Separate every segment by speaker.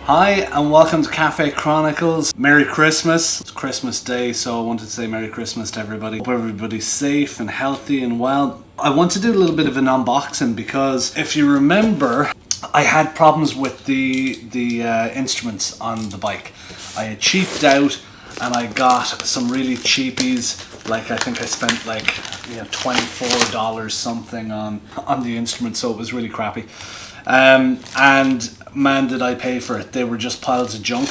Speaker 1: Hi and welcome to Cafe Chronicles. Merry Christmas. It's Christmas Day, so I wanted to say Merry Christmas to everybody. Hope everybody's safe and healthy and well. I want to do a little bit of an unboxing because if you remember, I had problems with the instruments on the bike. I had cheaped out and I got some really cheapies. Like I think I spent like $24 something on the instrument, so it was really crappy. And man, did I pay for it. They were just piles of junk.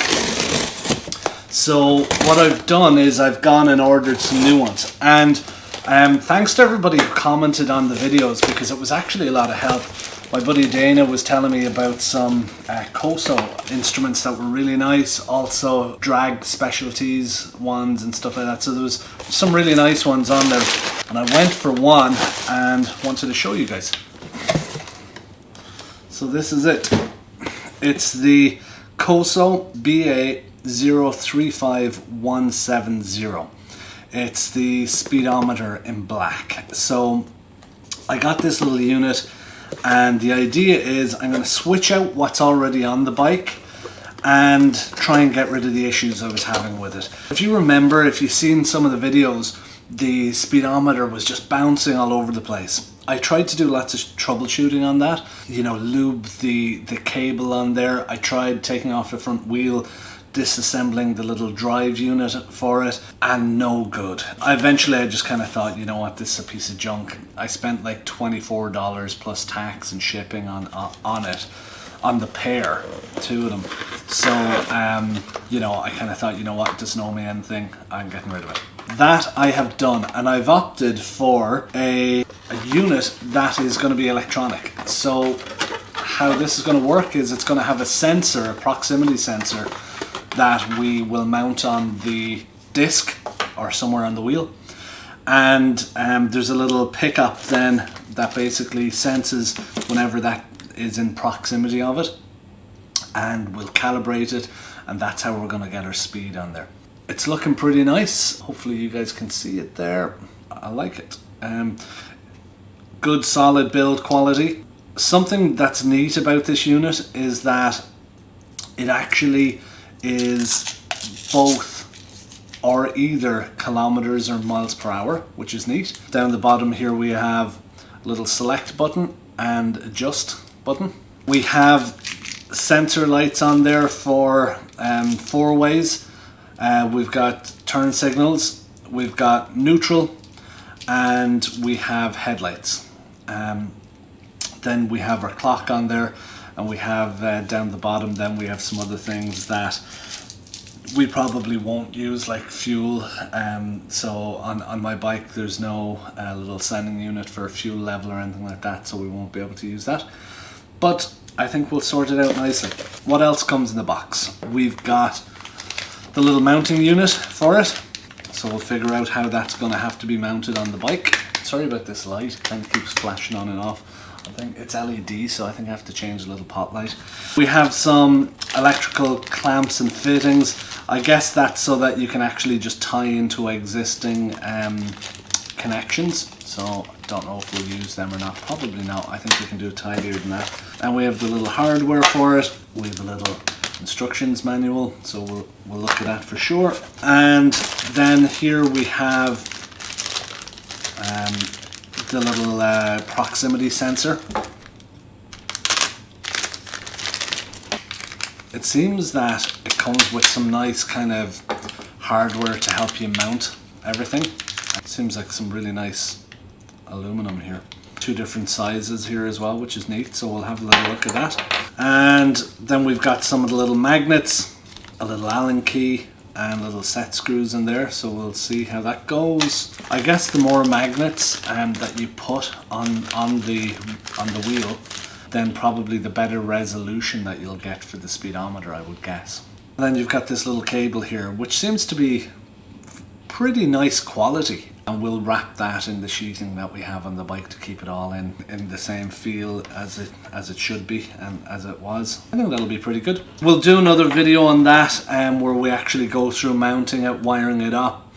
Speaker 1: So what I've done is I've gone and ordered some new ones, and thanks to everybody who commented on the videos, because it was actually a lot of help. My buddy Dana was telling me about some Koso instruments that were really nice, also drag specialties ones and stuff like that. So there was some really nice ones on there, and I went for one and wanted to show you guys. So this is it. It's the Koso BA035170. It's the speedometer in black. So I got this little unit, and the idea is I'm going to switch out what's already on the bike and try and get rid of the issues I was having with it. If you remember, if you've seen some of the videos, the speedometer was just bouncing all over the place. I tried to do lots of troubleshooting on that, lube the cable on there. I tried taking off the front wheel, disassembling the little drive unit for it, and no good. Eventually I just kind of thought, you know what, this is a piece of junk. I spent like $24 plus tax and shipping on it, on the pair, two of them. So, I kind of thought, you know what, it doesn't owe me anything, I'm getting rid of it. That I have done, and I've opted for a unit that is going to be electronic. So how this is going to work is it's going to have a sensor, a proximity sensor, that we will mount on the disc or somewhere on the wheel. And there's a little pickup then that basically senses whenever that is in proximity of it, and we'll calibrate it, and that's how we're going to get our speed on there. It's looking pretty nice. Hopefully you guys can see it there. I like it. Good solid build quality. Something that's neat about this unit is that it actually is both or either kilometers or miles per hour, which is neat. Down the bottom here we have a little select button and adjust button. We have sensor lights on there for 4 ways. We've got turn signals, we've got neutral, and we have headlights. Then we have our clock on there, and we have down the bottom then we have some other things that we probably won't use, like fuel. So on my bike there's no little sending unit for fuel level or anything like that, so we won't be able to use that. But I think we'll sort it out nicely. What else comes in the box? We've got the little mounting unit for it, so we'll figure out how that's going to have to be mounted on the bike. Sorry about this light, it kind of keeps flashing on and off. I think it's LED, so I think I have to change the little pot light. We have some electrical clamps and fittings. I guess that's so that you can actually just tie into existing connections. So I don't know if we'll use them or not. Probably not. I think we can do it tidier than that. And we have the little hardware for it. We have a little instructions manual, so we'll look at that for sure. And then here we have the little proximity sensor. It seems that it comes with some nice kind of hardware to help you mount everything. It seems like some really nice aluminum here. 2 different sizes here as well, which is neat, so we'll have a little look at that. And then we've got some of the little magnets, a little Allen key, and little set screws in there, so we'll see how that goes. I guess the more magnets that you put on the wheel, then probably the better resolution that you'll get for the speedometer, I would guess. And then you've got this little cable here, which seems to be pretty nice quality, and we'll wrap that in the sheeting that we have on the bike to keep it all in the same feel as it should be and as it was. I think that'll be pretty good. We'll do another video on that where we actually go through mounting it, wiring it up,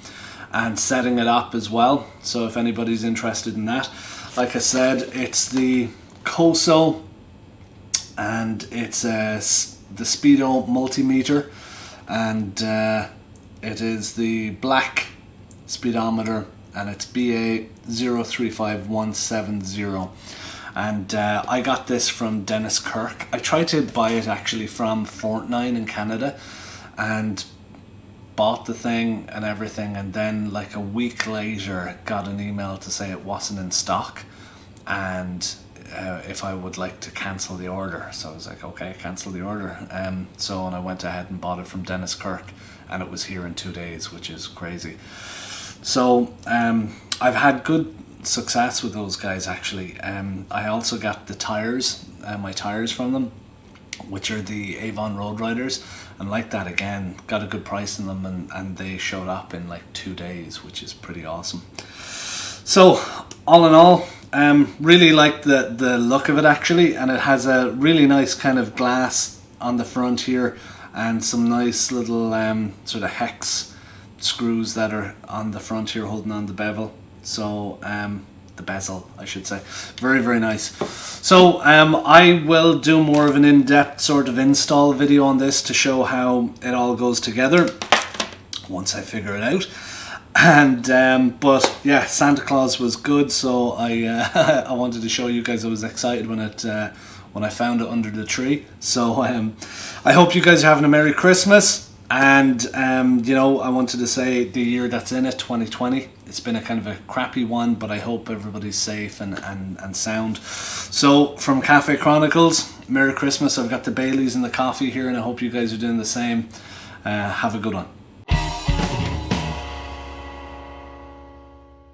Speaker 1: and setting it up as well. So if anybody's interested in that, like I said, it's the Koso, and it's a the Speedo multimeter, and it is the black speedometer, and it's BA035170. And I got this from Dennis Kirk. I tried to buy it actually from E49 in Canada, and bought the thing and everything, and then like a week later got an email to say it wasn't in stock, and if I would like to cancel the order. So I was like, okay, cancel the order. And I went ahead and bought it from Dennis Kirk, and it was here in 2 days, which is crazy. So I've had good success with those guys actually. I also got the tires, my tires from them, which are the Avon Road Riders, and like that again, got a good price in them, and they showed up in like 2 days, which is pretty awesome. So all in all, really like the look of it actually, and it has a really nice kind of glass on the front here, and some nice little sort of hex screws that are on the front here holding on the bevel. So the bezel, I should say. Very, very nice. So I will do more of an in-depth sort of install video on this to show how it all goes together once I figure it out. And but yeah, Santa Claus was good, so I I wanted to show you guys. I was excited when I found it under the tree. So I hope you guys are having a Merry Christmas. And you know, I wanted to say the year that's in it, 2020, it's been a kind of a crappy one, but I hope everybody's safe and sound. So from Cafe Chronicles, Merry Christmas. I've got the Baileys and the coffee here, and I hope you guys are doing the same. Have a good one.